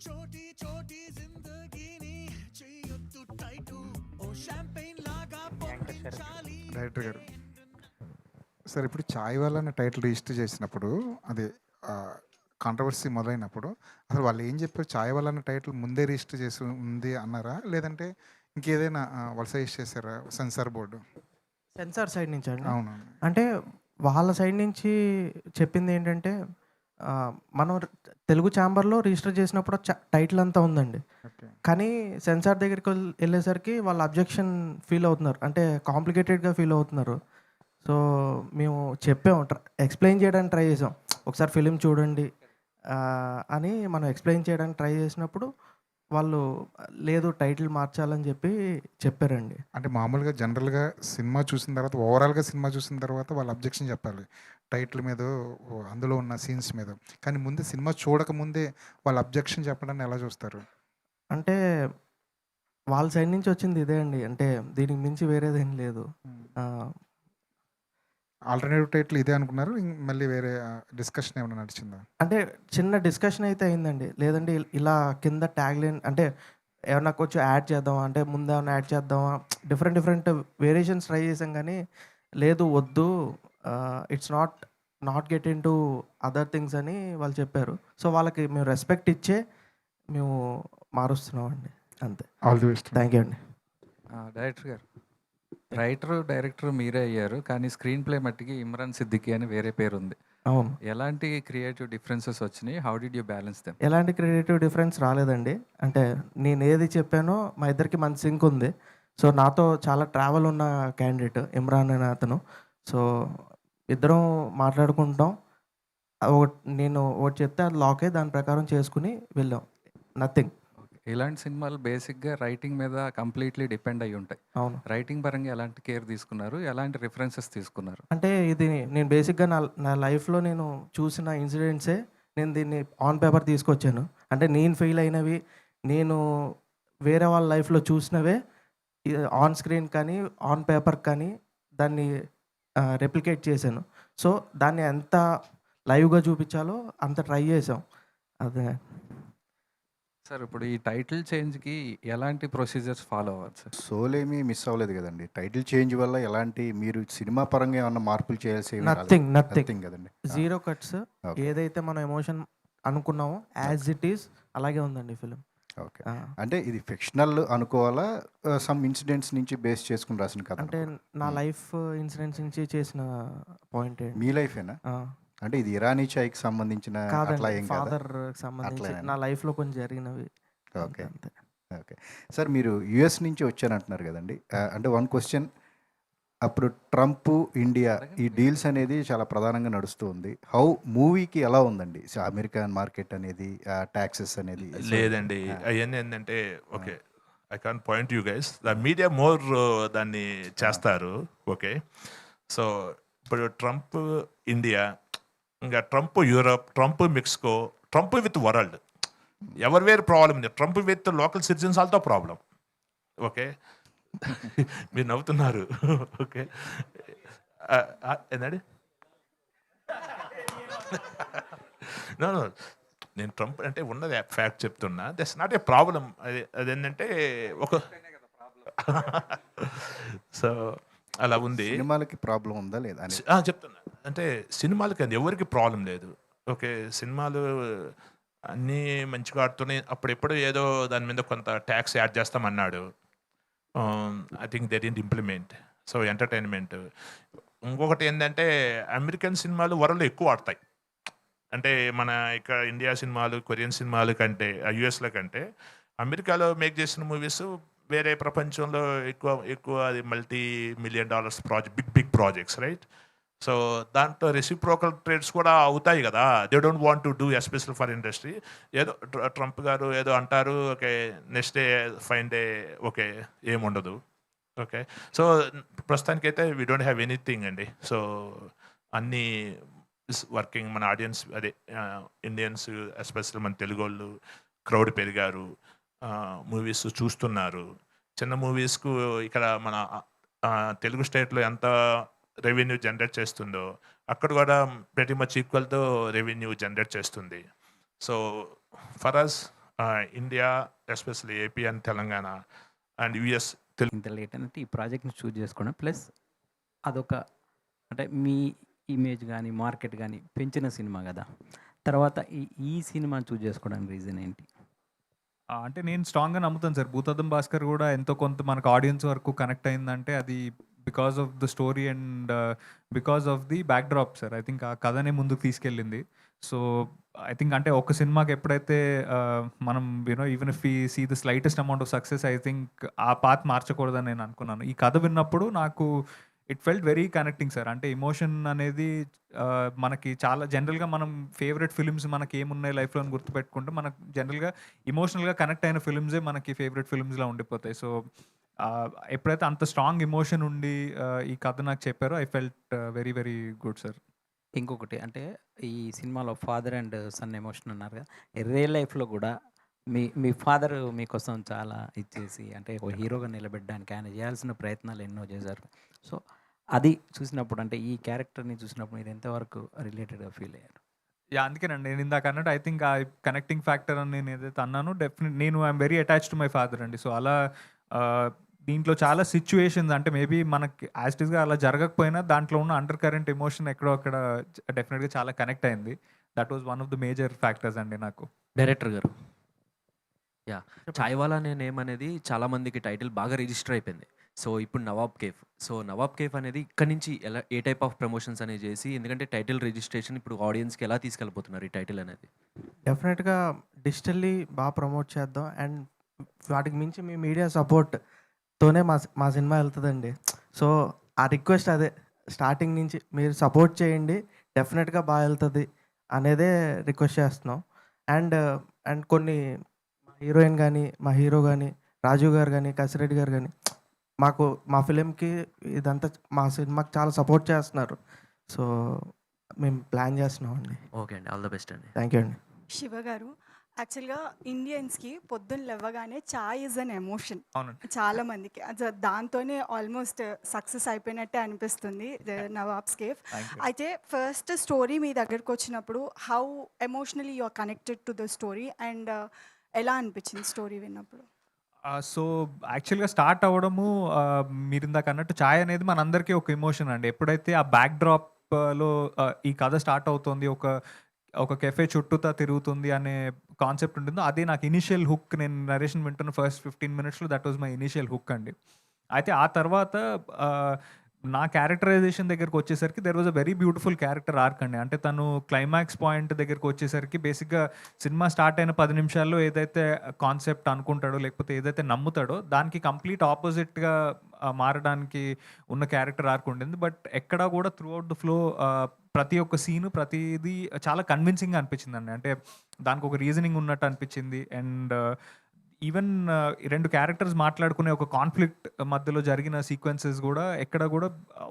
చోటీ చోటీ జిందగీని చేయొద్దు టైటు ఓ షాంపెయిన్ లాగా పొంగించాలి. డైరెక్టర్ గారు సార్, ఇప్పుడు ఛాయ్ వాళ్ళ అనే టైటిల్ రిజిస్టర్ చేసినప్పుడు అది కాంట్రవర్సీ మొదలైనప్పుడు అసలు వాళ్ళు ఏం చెప్పారు? ఛాయ్ వాళ్ళ అనే టైటిల్ ముందే రిజిస్టర్ చేసి ఉంది అన్నారా, లేదంటే ఇంకేదైనా వాళ్ళు సజెస్ట్ చేశారా సెన్సార్ బోర్డు? సెన్సార్ సైడ్ నుంచి అండి. అవునవును. అంటే వాళ్ళ సైడ్ నుంచి చెప్పింది ఏంటంటే మనం తెలుగు ఛాంబర్లో రిజిస్టర్ చేసినప్పుడు టైటిల్ అంతా ఉందండి. ఓకే. కానీ సెన్సార్ దగ్గరికి వెళ్ళేసరికి వాళ్ళు అబ్జెక్షన్ ఫీల్ అవుతున్నారు, అంటే కాంప్లికేటెడ్గా ఫీల్ అవుతున్నారు. సో మేము చెప్పాము, ఎక్స్ప్లెయిన్ చేయడానికి ట్రై చేసాం, ఒకసారి ఫిలిం చూడండి అని మనం ఎక్స్ప్లెయిన్ చేయడానికి ట్రై చేసినప్పుడు వాళ్ళు లేదు టైటిల్ మార్చాలని చెప్పారండి. అంటే మామూలుగా జనరల్గా సినిమా చూసిన తర్వాత ఓవరాల్గా సినిమా చూసిన తర్వాత వాళ్ళు అబ్జెక్షన్ చెప్పాలి టైటిల్ మీద, అందులో ఉన్న సీన్స్ మీద. కానీ ముందే సినిమా చూడకముందే వాళ్ళు అబ్జెక్షన్ చెప్పడాన్ని ఎలా చూస్తారు? అంటే వాళ్ళ సైడ్ నుంచి వచ్చింది ఇదే అండి, అంటే దీనికి మించి వేరేదేం లేదు. ఆల్టర్నేటివ్ టైటిల్ ఇదే అనుకున్నారు, మళ్ళీ వేరే డిస్కషన్ ఏమైనా నడిచిందా? అంటే చిన్న డిస్కషన్ అయితే అయిందండి, లేదంటే ఇలా కింద ట్యాగ్ లైన్ అంటే ఏమన్నా కొంచెం యాడ్ చేద్దామా, అంటే ముందు ఏమన్నా యాడ్ చేద్దామా, డిఫరెంట్ వేరియేషన్స్ ట్రై చేసాం. కానీ లేదు వద్దు, it's not get in to other things అని వాళ్ళు చెప్పారు. సో వాళ్ళకి మేము రెస్పెక్ట్ ఇచ్చే మేము మారుస్తున్నాం అండి, అంతే. All the best. Thank you అండి. డైరెక్టర్ గారు, డైరెక్టర్ మీరే అయ్యారు, కానీ స్క్రీన్ ప్లే మట్టికి ఇమ్రాన్ సిద్దికి అని వేరే పేరు ఉంది. అవును. ఎలాంటి క్రియేటివ్ డిఫరెన్సెస్ వచ్చినాయి? How did you balance them? ఎలాంటి క్రియేటివ్ డిఫరెన్స్ రాలేదండి. అంటే నేను ఏది చెప్పానో మా ఇద్దరికి మంచి సింక్ ఉంది. సో నాతో చాలా ట్రావెల్ ఉన్న క్యాండిడేట్ ఇమ్రాన్ అనే అతను. సో ఇద్దరం మాట్లాడుకుంటాం, నేను ఒకటి చెప్తే అది లాక్ అయ్యి దాని ప్రకారం చేసుకుని వెళ్ళాం. నథింగ్. ఇలాంటి సినిమాలు బేసిక్గా రైటింగ్ మీద కంప్లీట్లీ డిపెండ్ అయి ఉంటాయి. అవును. రైటింగ్ పరంగా ఎలాంటి కేర్ తీసుకున్నారు? ఎలాంటి రిఫరెన్సెస్ తీసుకున్నారు? అంటే ఇది నేను బేసిక్గా నా లైఫ్లో నేను చూసిన ఇన్సిడెంట్సే నేను దీన్ని ఆన్ పేపర్ తీసుకొచ్చాను. అంటే నేను ఫెయిల్ అయినవి, నేను వేరే వాళ్ళ లైఫ్లో చూసినవే ఆన్ స్క్రీన్ కానీ ఆన్ పేపర్ కానీ దాన్ని రెప్లికేట్ చేశాను. సో దాన్ని ఎంత లైవ్గా చూపించాలో అంత ట్రై చేసాం. అదే సార్, ఇప్పుడు ఈ టైటిల్ చేంజ్కి ఎలాంటి ప్రొసీజర్స్ ఫాలో అవ్వాలి సార్? సోల్ ఏమీ మిస్ అవ్వలేదు కదండి. టైటిల్ చేంజ్ వల్ల ఎలాంటి మీరు సినిమా పరంగా ఏమన్నా మార్పులు చేయాల్సి నథింగ్ కదండి. Zero cuts. ఏదైతే మనం ఎమోషన్ అనుకున్నామో యాజ్ ఇట్ ఈస్ అలాగే ఉందండి ఫిలిం. ఓకే. అంటే ఇది ఫిక్షనల్ అనుకోవాలా, సమ్ ఇన్సిడెంట్స్ నుంచి బేస్ చేసుకుని రాసిన కథ? అంటే నా లైఫ్ ఇన్సిడెంట్స్ నుంచి చేసిన పాయింట్. మీ లైఫేనా? అంటే ఇది ఇరానీ చాయ్కి సంబంధించిన అట్లా ఏం కాదా? ఫాదర్ సంబంధించి నా లైఫ్లో కొంచెం జరిగినవి. ఓకే. ఓకే సార్, మీరు యుఎస్ నుంచి వచ్చారంటున్నారు కదండి. అంటే వన్ క్వశ్చన్, అప్పుడు ట్రంప్ ఇండియా ఈ డీల్స్ అనేది చాలా ప్రధానంగా నడుస్తూ ఉంది. హౌ మూవీకి ఎలా ఉందండి అమెరికన్ మార్కెట్ అనేది, ట్యాక్సెస్ అనేది? లేదండి, అవన్నీ ఏంటంటే okay, I can't point you guys, the media more దాన్ని చేస్తారు. ఓకే, సో ఇప్పుడు ట్రంప్ ఇండియా, ఇంకా Trump Europe, Trump Mexico, Trump with world, ఎవరి వేరు ప్రాబ్లం ఉంది. Trump with local citizens ఆల్తో problem. Okay, మీరు నవ్వుతున్నారు. ఓకే, ఏంటండి? నో, నేను ట్రంప్ అంటే ఉన్నది ఫ్యాక్ట్ చెప్తున్నా. That's not a problem. అదేంటంటే ఒక సో అలా ఉంది. సినిమాలకి ప్రాబ్లం ఉందా లేదా చెప్తున్నా. అంటే సినిమాలకి అది ఎవరికి ప్రాబ్లం లేదు. ఓకే, సినిమాలు అన్నీ మంచిగా ఆడుతున్నాయి. అప్పుడెప్పుడు ఏదో దాని మీద కొంత ట్యాక్స్ యాడ్ చేస్తామన్నాడు. I think they didn't implement. So entertainment. ఇంకొకటి ఏంటంటే అమెరికన్ సినిమాలు వరల్డ్లో ఎక్కువ ఆడతాయి. అంటే మన ఇక్కడ ఇండియా సినిమాలు, కొరియన్ సినిమాలు కంటే, యుఎస్లో కంటే అమెరికాలో మేక్ చేసిన మూవీస్ వేరే ప్రపంచంలో ఎక్కువ అది $multi-million big projects, right? So దాంట్లో రెసిప్రోకల్ ట్రేడ్స్ కూడా అవుతాయి కదా. They don't want to do especial for industry. ఏదో ట్రంప్ గారు ఏదో అంటారు, okay, next day fine day okay ఏముండదు. ఓకే, సో ప్రస్తుతానికైతే వీ డోంట్ హ్యావ్ ఎనీథింగ్ అండి. సో అన్నీ వర్కింగ్. మన ఆడియన్స్ అదే ఇండియన్స్, ఎస్పెషల్ మన తెలుగు వాళ్ళు క్రౌడ్ పెరిగారు, మూవీస్ చూస్తున్నారు. చిన్న మూవీస్కు ఇక్కడ మన తెలుగు స్టేట్లో ఎంత రెవెన్యూ జనరేట్ చేస్తుందో అక్కడ కూడా ప్రతి మచ్ ఈక్వల్తో రెవెన్యూ జనరేట్ చేస్తుంది. So for us India, especially AP and Telangana and US ఇంత లేట్ అంటే ఈ ప్రాజెక్ట్ని చూజ్ చేసుకోవడం ప్లస్ అదొక అంటే మీ ఇమేజ్ కానీ మార్కెట్ కానీ పెంచిన సినిమా కదా. తర్వాత ఈ సినిమాని చూజ్ చేసుకోవడానికి రీజన్ ఏంటి? అంటే నేను స్ట్రాంగ్గా నమ్ముతాను సార్, భూతద్దం భాస్కర్ కూడా ఎంతో కొంత మనకు ఆడియన్స్ వరకు కనెక్ట్ అయిందంటే అది because of the story and because of the back drop sir. I think ఆ కథనే ముందుకు తీసుకెళ్ళింది. సో ఐ థింక్ అంటే ఒక సినిమాకి ఎప్పుడైతే మనం ఈవెన్ ఇఫ్ ఈ see the slightest amount of success, I think ఆ పాత్ మార్చకూడదని నేను అనుకున్నాను. ఈ కథ విన్నప్పుడు నాకు it felt very connecting sir. అంటే ఎమోషన్ అనేది మనకి చాలా జనరల్గా మనం ఫేవరెట్ ఫిల్మ్స్ మనకి ఏమున్నాయి లైఫ్లో అని గుర్తుపెట్టుకుంటే మనకు జనరల్గా ఎమోషనల్గా కనెక్ట్ అయిన ఫిల్మ్సే మనకి ఫేవరెట్ ఫిల్మ్స్లా ఉండిపోతాయి. సో ఎప్పుడైతే అంత స్ట్రాంగ్ ఎమోషన్ ఉండి ఈ కథ నాకు చెప్పారో I felt very very good sir. ఇంకొకటి అంటే ఈ సినిమాలో ఫాదర్ అండ్ సన్ ఎమోషన్ అన్నారు కదా, రియల్ లైఫ్లో కూడా మీ ఫాదర్ మీకోసం చాలా ఇచ్చేసి అంటే ఒక హీరోగా నిలబెట్టడానికి ఆయన చేయాల్సిన ప్రయత్నాలు ఎన్నో చేశారు. సో అది చూసినప్పుడు అంటే ఈ క్యారెక్టర్ని చూసినప్పుడు మీరు ఎంతవరకు రిలేటెడ్గా ఫీల్ అయ్యారు? అందుకేనండి నేను ఇందాక అన్నట్టు ఐ థింక్ ఆ కనెక్టింగ్ ఫ్యాక్టర్ అని నేను ఏదైతే అన్నానో నేను I'm very attach to my father అండి. సో అలా దీంట్లో చాలా సిచ్యువేషన్స్ అంటే మేబీ మనకి యాస్టిస్గా అలా జరగకపోయినా దాంట్లో ఉన్న అండర్ కరెంట్ ఎమోషన్ ఎక్కడో అక్కడ డెఫినెట్గా చాలా కనెక్ట్ అయింది. That was one of the major factors అండి నాకు. డైరెక్టర్ గారు, చాయ్వాలా అనే నేమ్ అనేది చాలా మందికి టైటిల్ బాగా రిజిస్టర్ అయిపోయింది. సో ఇప్పుడు Nawab cafe. So Nawab cafe అనేది ఇక్కడ నుంచి ఎలా ఏ టైప్ ఆఫ్ ప్రమోషన్స్ అనేది చేసి, ఎందుకంటే టైటిల్ రిజిస్ట్రేషన్ ఇప్పుడు ఆడియన్స్కి ఎలా తీసుకెళ్ళిపోతున్నారు ఈ టైటిల్ అనేది? డెఫినెట్గా డిజిటల్లీ బాగా ప్రమోట్ చేద్దాం అండ్ వాటికి మించి మీ మీడియా సపోర్ట్తోనే మా సినిమా వెళ్తుందండి. సో ఆ రిక్వెస్ట్ అదే స్టార్టింగ్ నుంచి మీరు సపోర్ట్ చేయండి, డెఫినెట్గా బాగా వెళ్తుంది అనేదే రిక్వెస్ట్ చేస్తున్నాం. అండ్ కొన్ని మా హీరోయిన్ కానీ మా హీరో కానీ రాజీవ్ గారు కానీ కసిరెడ్డి గారు కానీ మా ఫిలింకి ఇదంతా మా సినిమాకి చాలా సపోర్ట్ చేస్తున్నారు. సో మేము ప్లాన్ చేస్తున్నాం అండి. ఓకే అండి, ఆల్ ద బెస్ట్ అండి. థ్యాంక్ యూ అండి. శివ గారు, యాక్చువల్గా ఇండియన్స్కి పొద్దున్న లేవగానే చాయ్ ఇస్ అన్ ఎమోషన్. అవునండి. చాలా మందికి దాంతోనే ఆల్మోస్ట్ సక్సెస్ అయిపోయినట్టే అనిపిస్తుంది నవాబ్స్ కేఫ్. అయితే ఫస్ట్ స్టోరీ మీ దగ్గరకు వచ్చినప్పుడు how emotionally you are connected to the story and ఎలా అనిపించింది స్టోరీ విన్నప్పుడు? సో యాక్చువల్గా స్టార్ట్ అవ్వడము మీరు ఇందాక అన్నట్టు ఛాయ్ అనేది మనందరికీ ఒక ఎమోషన్ అండి. ఎప్పుడైతే ఆ బ్యాక్ డ్రాప్లో ఈ కథ స్టార్ట్ అవుతుంది, ఒక కెఫే చుట్టూతా తిరుగుతుంది అనే కాన్సెప్ట్ ఉంటుందో అదే నాకు ఇనిషియల్ హుక్. నేను నరేషన్ వింటున్న ఫస్ట్ 15 minutesలో that was my initial hook అండి. అయితే ఆ తర్వాత నా క్యారెక్టరైజేషన్ దగ్గరకు వచ్చేసరికి there was a very beautiful character arc అండి. అంటే తను క్లైమాక్స్ పాయింట్ దగ్గరకు వచ్చేసరికి బేసిక్గా సినిమా స్టార్ట్ అయిన 10 నిమిషాల్లో ఏదైతే కాన్సెప్ట్ అనుకుంటాడో లేకపోతే ఏదైతే నమ్ముతాడో దానికి కంప్లీట్ ఆపోజిట్గా మారడానికి ఉన్న క్యారెక్టర్ ఆర్క్ ఉండింది. బట్ ఎక్కడా కూడా త్రూ అవుట్ ద ఫ్లో ప్రతి ఒక్క సీను ప్రతిదీ చాలా కన్విన్సింగ్గా అనిపించిందండి. అంటే దానికి ఒక రీజనింగ్ ఉన్నట్టు అనిపించింది. అండ్ ఈవెన్ 2 క్యారెక్టర్స్ మాట్లాడుకునే ఒక కాన్ఫ్లిక్ట్ మధ్యలో జరిగిన సీక్వెన్సెస్ కూడా ఎక్కడ కూడా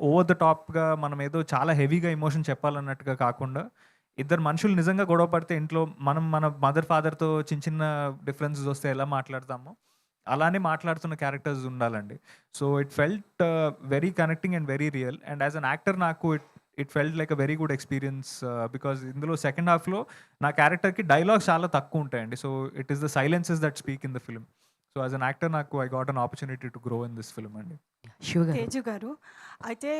ఓవర్ ద టాప్గా మనం ఏదో చాలా హెవీగా ఎమోషన్ చెప్పాలన్నట్టుగా కాకుండా ఇద్దరు మనుషులు నిజంగా గొడవ పడితే ఇంట్లో మనం మన మదర్ ఫాదర్తో చిన్న డిఫరెన్సెస్ వస్తే ఎలా మాట్లాడతామో అలానే మాట్లాడుతున్న క్యారెక్టర్స్ ఉండాలండి. So it felt very connecting and very real. And as an actor నాకు it felt like a very good experience because ఇందులో సెకండ్ హాఫ్లో నా క్యారెక్టర్కి డైలాగ్స్ చాలా తక్కువ ఉంటాయండి. So it is the silences that speak in the film. So as an actor నాకు I got an opportunity to grow in this film అండి. తేజు గారు, అయితే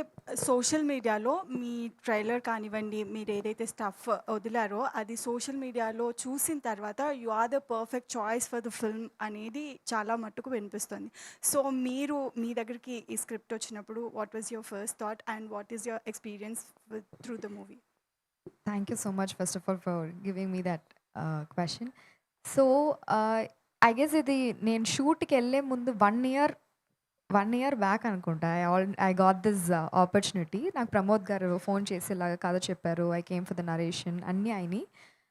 సోషల్ మీడియాలో మీ ట్రైలర్ కానివ్వండి, మీరు ఏదైతే స్టఫ్ వదిలారో అది సోషల్ మీడియాలో చూసిన తర్వాత you are the perfect choice for the film అనేది చాలా మట్టుకు వినిపిస్తుంది. సో మీరు మీ దగ్గరికి ఈ స్క్రిప్ట్ వచ్చినప్పుడు what was your first thought and what is your experience through the movie? Thank you so much, first of all, for giving me that question. So, I guess ఇది నేను షూట్కి వెళ్ళే ముందు 1 year బ్యాక్ అనుకుంటా I got this opportunity. నాకు ప్రమోద్ గారు phone చేసి ఇలాగ కథ చెప్పారు, I came for the narration అన్నీ అయినాయి.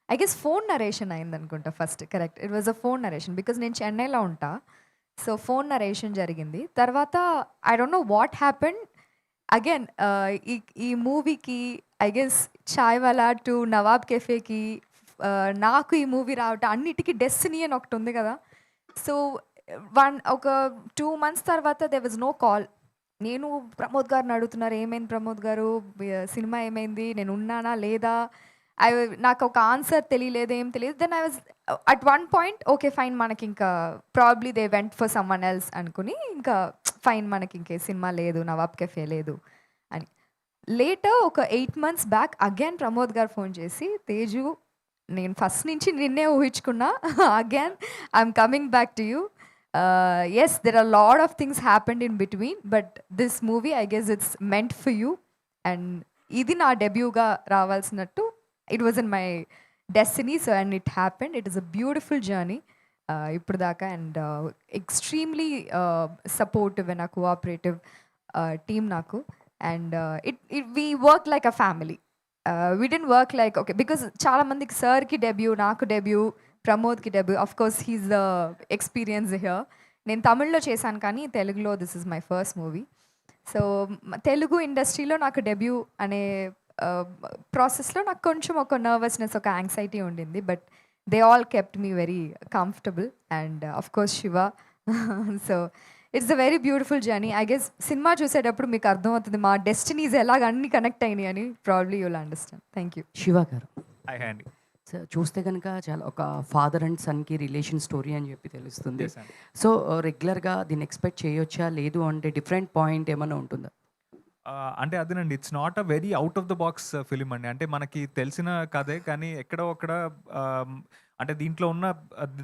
ఐ గెస్ ఫోన్ నరేషన్ అయింది అనుకుంటా first. Correct, it was a phone narration because నేను చెన్నైలో ఉంటా. సో ఫోన్ నరేషన్ జరిగింది. తర్వాత I don't know what happened again ఈ మూవీకి I guess chaiwala to Nawab కెఫేకి నాకు ఈ మూవీ రావటం అన్నిటికీ డెస్టినీ అని ఒకటి ఉంది కదా. సో ఒక 2 months తర్వాత దే వాజ్ నో కాల్. నేను ప్రమోద్ గారిని అడుగుతున్నారు, ఏమైంది ప్రమోద్ గారు, సినిమా ఏమైంది, నేను ఉన్నానా లేదా, నాకు ఒక ఆన్సర్ తెలియలేదు, ఏం తెలియదు. Then at one point okay fine మనకి ఇంకా probably they went for someone else అనుకుని ఇంకా ఫైన్ మనకి ఇంకే సినిమా లేదు, నవాబ్ కెఫే లేదు అని. లేటర్ ఒక 8 months బ్యాక్ అగైన్ ప్రమోద్ గారు ఫోన్ చేసి, తేజు నేను ఫస్ట్ నుంచి నిన్నే ఊహించుకున్నా, again I'm coming back to you. Yes there are lot of things happened in between, but this movie I guess it's meant for you. And ఇది నా డెబ్యూగా రావాల్సినట్టు, it was in my destiny, so and it happened. It is a beautiful journey ఇప్పుడు దాకా, and extremely supportive and a cooperative team నాకు, and we worked like a family. We didn't work like okay because చాలా మందికి సార్కి debut, నాకు debut, ప్రమోద్కి debut. Of course he's the experience here. నేను తమిళ్లో చేశాను కానీ తెలుగులో this is my first movie. So Telugu ఇండస్ట్రీలో నాకు డెబ్యూ అనే ప్రాసెస్లో నాకు కొంచెం ఒక నర్వస్నెస్, ఒక యాంగ్జైటీ ఉండింది, but they all kept me very comfortable, and of course Shiva. So it's a very beautiful journey. I guess cinema చూసేటప్పుడు మీకు అర్థమవుతుంది మా డెస్టినీస్ ఎలాగ అన్ని కనెక్ట్ అయినాయి అని. Probably you'll understand. Thank you. Shiva గారు, హాయ్ హ్యాండ్ సో చూస్తే కనుక చాలా ఒక ఫాదర్ అండ్ సన్కి రిలేషన్ స్టోరీ అని చెప్పి తెలుస్తుంది. సో రెగ్యులర్గా దీన్ని ఎక్స్పెక్ట్ చేయొచ్చా, లేదు అంటే డిఫరెంట్ పాయింట్ ఏమైనా ఉంటుందా? అంటే అదేనండి, it's not a very out of the box film అండి. అంటే మనకి తెలిసిన కథే, కానీ ఎక్కడో అక్కడ అంటే దీంట్లో ఉన్న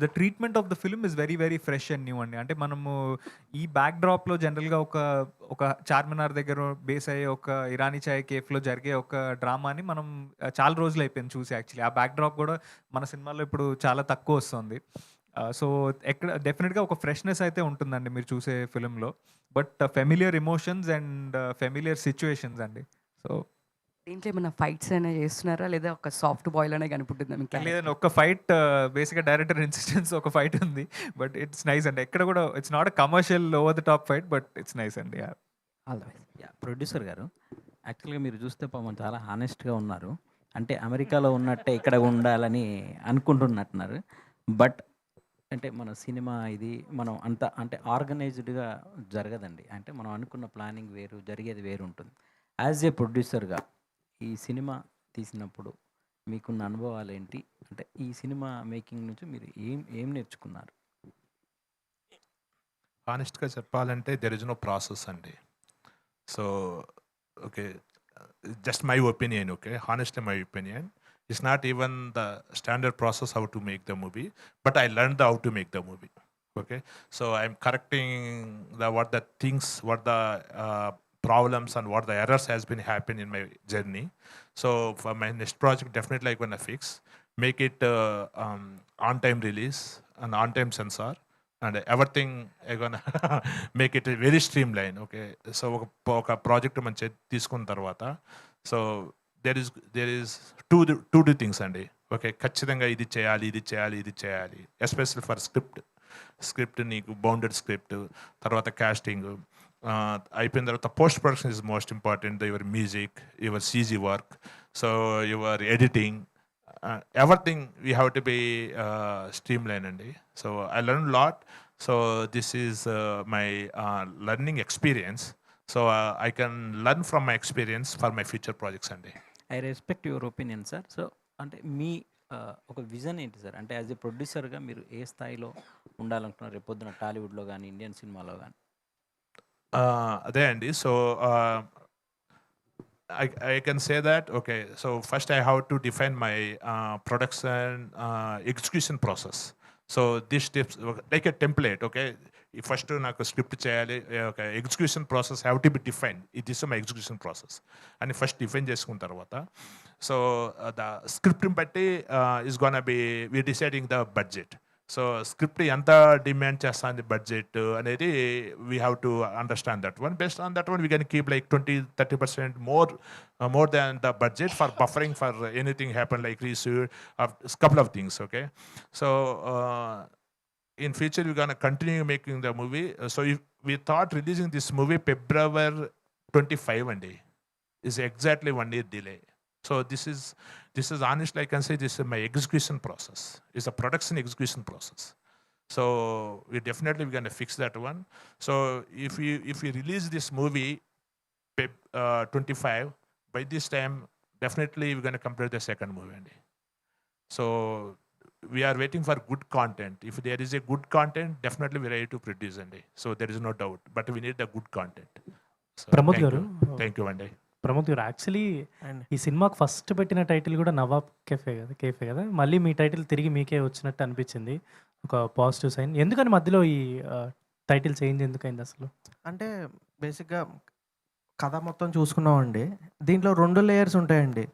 the treatment of the film is very very fresh and new అండి. అంటే మనము ఈ బ్యాక్ డ్రాప్లో జనరల్గా ఒక చార్మినార్ దగ్గర బేస్ అయ్యే ఒక ఇరానీ చాయ్ కేఫ్లో జరిగే ఒక డ్రామాని మనం చాలా రోజులు అయిపోయింది చూసి. యాక్చువల్లీ ఆ బ్యాక్ డ్రాప్ కూడా మన సినిమాలో ఇప్పుడు చాలా తక్కువ వస్తుంది. సో ఎక్కడ డెఫినెట్గా ఒక ఫ్రెష్నెస్ అయితే ఉంటుందండి మీరు చూసే ఫిలింలో, but familiar emotions and familiar situations అండి. సో దీంట్లో ఏమైనా ఫైట్స్ అయినా చేస్తున్నారా, లేదా ఒక సాఫ్ట్ బాయిల్ అనే కనిపిస్తుందా మీకు? లేదండి, ఒక ఫైట్ బేసిక్గా డైరెక్టర్ ఇన్సిస్టెన్స్ ఒక ఫైట్ ఉంది, బట్ ఇట్స్ నైస్ అండి. ఎక్కడ కూడా it's not a commercial over the top fight, but it's nice అండి. ప్రొడ్యూసర్ గారు, యాక్చువల్గా మీరు చూస్తే పాపం చాలా హానెస్ట్గా ఉన్నారు. అంటే అమెరికాలో ఉన్నట్టే ఇక్కడ ఉండాలని అనుకుంటున్నట్టున్నారు, బట్ అంటే మన సినిమా ఇది మనం అంత అంటే ఆర్గనైజ్డ్గా జరగదండి. అంటే మనం అనుకున్న ప్లానింగ్ వేరు, జరిగేది వేరు ఉంటుంది. యాజ్ ఏ ప్రొడ్యూసర్గా ఈ సినిమా తీసినప్పుడు మీకున్న అనుభవాలు ఏంటి? అంటే ఈ సినిమా మేకింగ్ నుంచి మీరు ఏం నేర్చుకున్నారు? హానెస్ట్గా చెప్పాలంటే దెర్ ఇస్ నో ప్రాసెస్ అండి. So okay, just my opinion. Okay, honestly my opinion. It's not even the standard process how to make the movie, but I learned how to make the movie. Okay, so I'm correcting what the things, what the problems and what the errors has been happening in my journey. So for my next project, definitely I'm gonna fix, make it on time release and on time censor, and everything I'm gonna make it very streamlined. Okay, so oka project man తీసుకున్న తర్వాత, so there is two things అండి. Okay, ఖచ్చితంగా ఇది చేయాలి, especially for script నీకు bounded script, తర్వాత casting అయిపోయిన తర్వాత post production is most important. Your music, your CG work, so your editing, everything we have to be streamline అండి. So I learn lot. So this is my learning experience. So I can learn from my experience for my future projects అండి. I respect your opinion sir. So అంటే మీ ఒక vision ఏంటి sir? అంటే as a ప్రొడ్యూసర్గా మీరు ఏ స్థాయిలో ఉండాలనుకున్నారు రేపు పొద్దున, టాలీవుడ్లో కానీ ఇండియన్ సినిమాలో కానీ? అదే అండి. So I can say that, okay, so first I have to define my production execution process. So these steps like a template. Okay, first నాకు స్క్రిప్ట్ చేయాలి, ఒక execution process have to be define. It is my execution process అని first define చేసుకున్న తర్వాత, so the స్క్రిప్ట్ని బట్టి is gonna be we deciding the budget. So script ఎంత demand చేస్తుంది బడ్జెట్ అనేది we have to understand that one. Based on that one we can keep like 20-30% more than the budget for buffering for anything happen like reshoot of couple of things. Okay, so in future we're gonna continue making the movie. So if we thought releasing this movie February 25 one day is exactly 1 year delay. So this is honestly I can say this is my execution process. It's a production execution process. So we definitely we're gonna fix that one. So if we release this movie 25, by this time definitely we're gonna complete the second movie. So we are waiting for good content. If there is a good content, definitely we're ready to produce అండి. So there is no doubt. But we need the good content. So Pramod గారు thank you అండి. ప్రమోద్ గారు actually and ఈ సినిమాకి first పెట్టిన title కూడా Nawab cafe కదా, మళ్ళీ మీ టైటిల్ తిరిగి మీకే వచ్చినట్టు అనిపించింది, ఒక పాజిటివ్ సైన్. ఎందుకని మధ్యలో ఈ టైటిల్ చేంజ్ ఎందుకైంది అసలు? అంటే బేసిక్గా కథ మొత్తం చూసుకున్నామండి, దీంట్లో 2 లేయర్స్ ఉంటాయండి.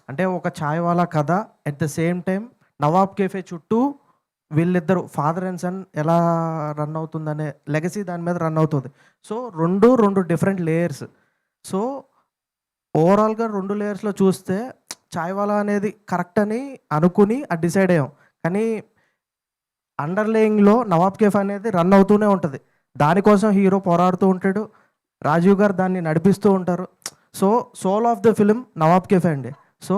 అంటే ఒక ఛాయ్ వాలా కథ, at the same time Nawab cafe చుట్టూ వీళ్ళిద్దరు ఫాదర్ అండ్ సన్ ఎలా రన్ అవుతుందనే లెగసీ దాని మీద రన్ అవుతుంది. So 2 different layers. సో ఓవరాల్గా 2 లేయర్స్లో చూస్తే ఛాయ్ వాలా అనేది కరెక్ట్ అని అనుకుని అది డిసైడ్ అయ్యాం. కానీ అండర్లేయింగ్లో నవాబ్ కేఫ్ అనేది రన్ అవుతూనే ఉంటుంది. దానికోసం హీరో పోరాడుతూ ఉంటాడు, రాజీవ్ గారు దాన్ని నడిపిస్తూ ఉంటారు. So soul of the film Nawab cafe అండి. సో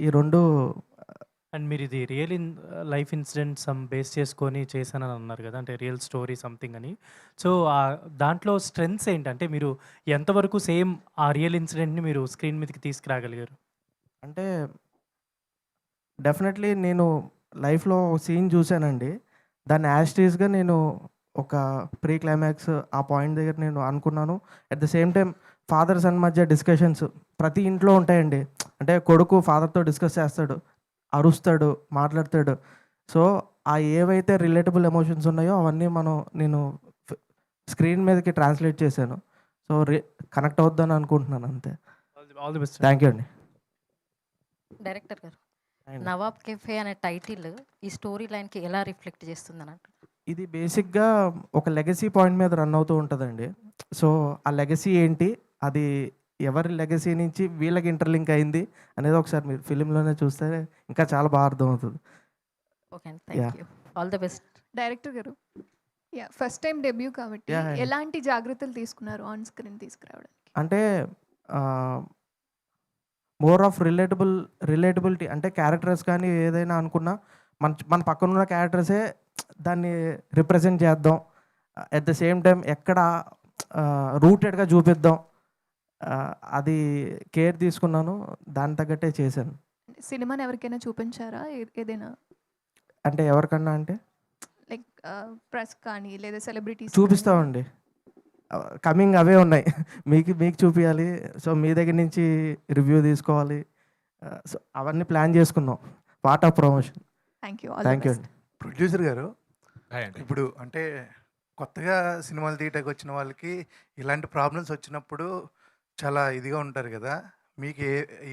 ఈ 2 అండ్ మీరు ఇది real life incident some base చేసుకొని చేశానని అన్నారు కదా, అంటే రియల్ స్టోరీ సంథింగ్ అని. సో దాంట్లో స్ట్రెంగ్స్ ఏంటంటే మీరు ఎంతవరకు సేమ్ ఆ రియల్ ఇన్సిడెంట్ని మీరు స్క్రీన్ మీదకి తీసుకురాగలిగారు? అంటే డెఫినెట్లీ నేను లైఫ్లో సీన్ చూశానండి, దాన్ని యాస్టీస్గా నేను ఒక ప్రీ క్లైమాక్స్ ఆ పాయింట్ దగ్గర నేను అనుకున్నాను. At the same time father son మధ్య డిస్కషన్స్ ప్రతి ఇంట్లో ఉంటాయండి. అంటే కొడుకు ఫాదర్తో డిస్కస్ చేస్తాడు, అరుస్తాడు, మాట్లాడతాడు. సో ఆ ఏవైతే రిలేటబుల్ ఎమోషన్స్ ఉన్నాయో అవన్నీ నేను స్క్రీన్ మీదకి ట్రాన్స్లేట్ చేశాను. సో కనెక్ట్ అవుద్దని అనుకుంటున్నాను అంతే. All the best. Thank you అండి. డైరెక్టర్ గారు, నవాబ్ కెఫే అనే టైటిల్ ఈ స్టోరీ లైన్కి ఎలా రిఫ్లెక్ట్ చేస్తుందని అంటారు? ఇది బేసిక్గా ఒక లెగసీ పాయింట్ మీద రన్ అవుతూ ఉంటుందండి. సో ఆ లెగసీ ఏంటి, అది ఎవరి లెగసీ నుంచి వీళ్ళకి ఇంటర్లింక్ అయింది అనేది ఒకసారి మీరు ఫిలింలోనే చూస్తే ఇంకా చాలా బాగా అర్థమవుతుంది. ఓకే అండి, thank you. All the best. Director గారు, ఫస్ట్ టైం డెబ్యూ కాబట్టి ఎలాంటి జాగ్రత్తలు తీసుకున్నారు ఆన్ స్క్రీన్ తీసుకురావడానికి? అంటే మోర్ ఆఫ్ రిలేటబిలిటీ, అంటే క్యారెక్టర్స్ కానీ ఏదైనా అనుకున్నా మన పక్కన ఉన్న క్యారెక్టర్సే దాన్ని రిప్రజెంట్ చేద్దాం, అట్ ద సేమ్ టైం ఎక్కడ రూటెడ్గా చూపిద్దాం, అది కేర్ తీసుకున్నాను, దాని తగ్గట్టే చేశాను. సినిమాని ఎవరికైనా చూపించారా ఏదైనా? అంటే ఎవరికన్నా అంటే లైక్ ప్రెస్ కానీ లేదా సెలబ్రిటీస్? చూపిస్తామండి, కమింగ్ అవే ఉన్నాయి. మీకు చూపించాలి, సో మీ దగ్గర నుంచి రివ్యూ తీసుకోవాలి, సో అవన్నీ ప్లాన్ చేసుకున్నాం, part of promotion. Thank you అండి. ప్రొడ్యూసర్ గారు, హాయ్ అండి. ఇప్పుడు అంటే కొత్తగా సినిమాలు తీయటానికి వచ్చిన వాళ్ళకి ఇలాంటి ప్రాబ్లమ్స్ వచ్చినప్పుడు చాలా ఇదిగా ఉంటారు కదా, మీకు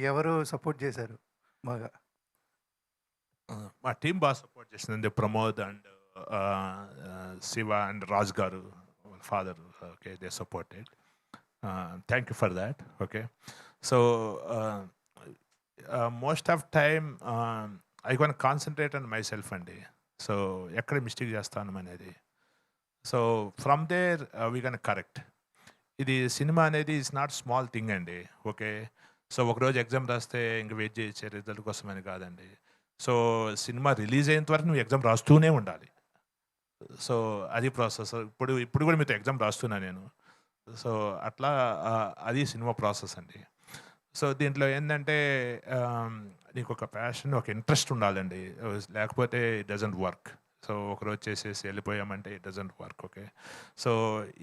ఎవరు సపోర్ట్ చేశారు బాగా? మా టీం బాగా సపోర్ట్ చేసిందండి. ప్రమోద్ అండ్ శివ అండ్ రాజ్ గారు, father, okay, they supported. Thank you for that. Okay, so most of time I can concentrate on myself అండి. సో ఎక్కడ మిస్టేక్ చేస్తాను అనేది, so from there we can correct. ఇది cinema అనేది it's not small thing అండి. Okay, so ఒకరోజు exam రాస్తే ఇంక వెయిట్ చేయొచ్చే రిజల్ట్ కోసమని కాదండి. సో సినిమా రిలీజ్ అయ్యేంత వరకు నువ్వు ఎగ్జామ్ రాస్తూనే ఉండాలి. సో అది ప్రాసెస్. ఇప్పుడు కూడా మీతో ఎగ్జామ్ రాస్తున్నా నేను. సో అట్లా అది సినిమా ప్రాసెస్ అండి. సో దీంట్లో ఏంటంటే నీకు ఒక ప్యాషన్, ఒక ఇంట్రెస్ట్ ఉండాలండి, లేకపోతే ఇట్ డజంట్ వర్క్. సో ఒకరోజు చేసేసి వెళ్ళిపోయామంటే it doesn't work. Okay, so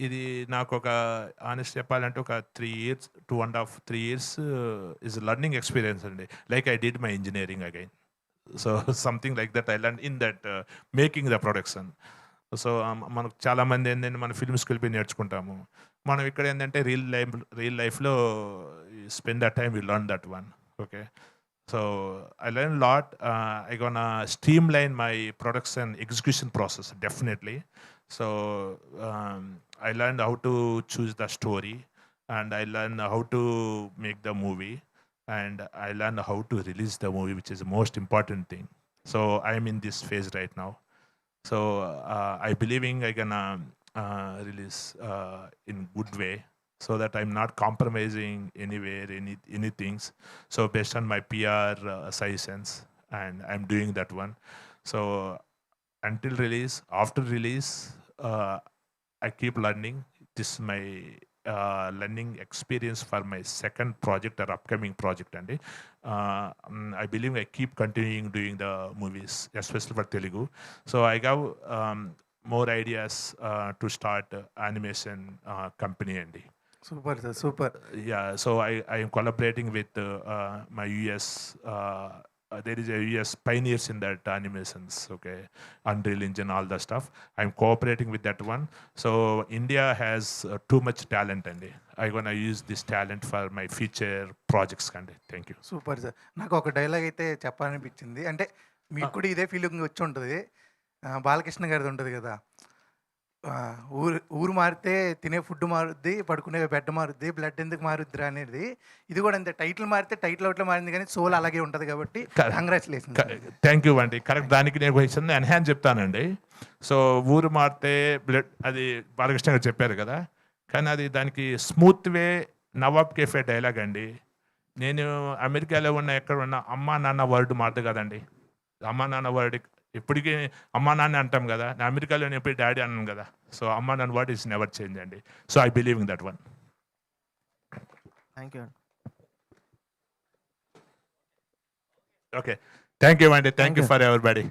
ఇది నాకు ఒక ఆనెస్ట్ చెప్పాలంటే ఒక 3 years, 2.5-3 years is lర్నింగ్ ఎక్స్పీరియన్స్ అండి. Like I did my engineering again. So something like that I learn in that making the production. So మనకు చాలామంది ఏంటంటే మన ఫిల్మ్ స్కిల్ పై నేర్చుకుంటాము, మనం ఇక్కడ ఏంటంటే రియల్ లైఫ్లో spend that time, we learn that one. Okay, so I learned a lot. I gonna streamline my production execution process definitely. So I learned how to choose the story, and I learned how to make the movie, and I learned how to release the movie, which is the most important thing. So I'm in this phase right now. So I believing I gonna release in good way, so that I'm not compromising anywhere, any things. So based on my PR suggestions, and I'm doing that one. So until release, after release, I keep learning. This is my learning experience for my second project or upcoming project. And I believe I keep continuing doing the movies, especially for Telugu. So I got more ideas to start animation company. And super sir super. yeah, so I am collaborating with my US. There is a US pioneers in that animations, okay, Unreal Engine, all the stuff. I'm cooperating with that one. So India has too much talent, and I'm gonna use this talent for my future projects. And thank you. Super sir. నాకు ఒక dialogue అయితే చెప్పాలనిపించింది. అంటే మీకు కూడా ఇదే feeling వచ్చి ఉంటుంది. బాలకృష్ణ గారిది ఉంటుంది కదా, ఊరు మారితే తినే ఫుడ్ మారుద్ది, పడుకునే బెడ్ మారుద్ది, బ్లడ్ ఎందుకు మారుద్దిరా అనేది. ఇది కూడా అంతే, టైటిల్ మారితే టైటిల్ అవుట్లో మారింది కానీ సోల్ అలాగే ఉంటుంది కాబట్టి కంగ్రాచులేషన్. థ్యాంక్ యూ అండి. కరెక్ట్, దానికి నేను క్వశ్చన్ ఎన్హాన్స్ చెప్తానండి. సో ఊరు మారితే బ్లడ్, అది బాలకృష్ణ గారు చెప్పారు కదా, కానీ అది దానికి స్మూత్ వే నవాబ్ కేఫే డైలాగ్ అండి. నేను అమెరికాలో ఉన్న ఎక్కడ ఉన్న అమ్మా నాన్న వర్డ్ మారదు కదండి. అమ్మా నాన్న వర్డ్ ఇప్పటికీ అమ్మా నాన్న అంటాం కదా, నేను అమెరికాలో ఎప్పుడు డాడీ అన్నాను కదా. సో అమ్మా నాన్న వర్డ్ ఇస్ నెవర్ చేంజ్ అండి. So I believe in that one. Thank you. Okay, thank you అండి. Thank you for everybody.